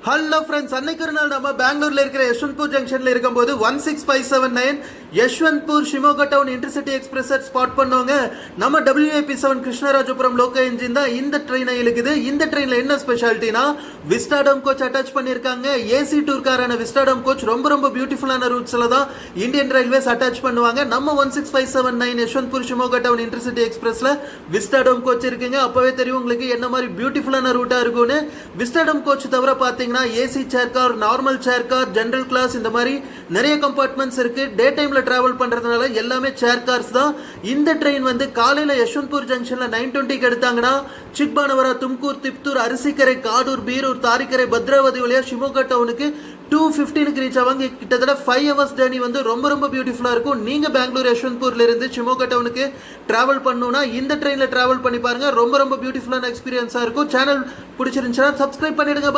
Hello friends, அன்னைக்கு ஒரு நாள் நம்ம பெங்களூர்ல இருக்கிற யஷ்வந்த்பூர் ஜங்ஷன்ல இருக்கும்போது 16579 Yesvantpur Shimoga town intercity express spot பண்ணவங்க நம்ம WAP7 கிருஷ்ணராஜபுரம் லோக்கல் என்ஜின் தான் இந்த ட்ரெயினை இழுக்குது. இந்த ட்ரெயின்ல என்ன ஸ்பெஷாலிட்டினா விஸ்டாடம் கோச் அட்டாச் பண்ணியிருக்காங்க. ஏசி டூர்காரான விஸ்டாடம் கோச் ரொம்ப பியூட்டிஃபுல்லான ரூட்ஸ்ல தான் இந்தியன் ரயில்வேஸ் அட்டாச் பண்ணுவாங்க. நம்ம 16579 யஷ்வந்த்பூர் ஷிமோகா டவுன் இன்டர்சிட்டி எக்ஸ்பிரஸ்ல விஸ்டாடம் கோச் இருக்குங்க. அப்பவே தெரியும் உங்களுக்கு என்ன மாதிரி பியூட்டிஃபுல்லான ரூட்டா இருக்கும்னு. விஸ்டாடம் கோச் தவிர பார்த்தீங்கன்னா AC chair car, normal chair car, general class இந்த மாதிரி நிறைய கம்பார்ட்மெண்ட்ஸ் இருக்கு. டே டைம்ல டிராவல் பண்றதுனால எல்லாமே சேர் கார்ஸ் தான். இந்த ட்ரெயின் வந்து காலையில யஷ்வந்த்பூர் ஜங்ஷன்ல 9:20 எடுத்தாங்கன்னா சிக்பானவரா, தும்கூர், திப்தூர், அரிசிக்கரை, காடூர், பீரூர், தாரிக்கரை, பத்ராவதி வழியா ஷிமோகா டவுனுக்கு 2:15 ரீச் ஆவாங்க. கிட்டத்தட்ட 5 hours ஜர்னி வந்து ரொம்ப பியூட்டிஃபுல்லா இருக்கும். நீங்க பெங்களூர் யஷ்வந்த்பூர்ல இருந்து ஷிமோகா டவுனுக்கு டிராவல் பண்ணணும்னா இந்த ட்ரெயின்ல டிராவல் பண்ணி பாருங்க. ரொம்ப பியூட்டிஃபுல்லான எக்ஸ்பீரியன்ஸா இருக்கும். சேனல் பிடிச்சிருந்துச்சுன்னா சப்ஸ்கிரைப் பண்ணிடுங்க.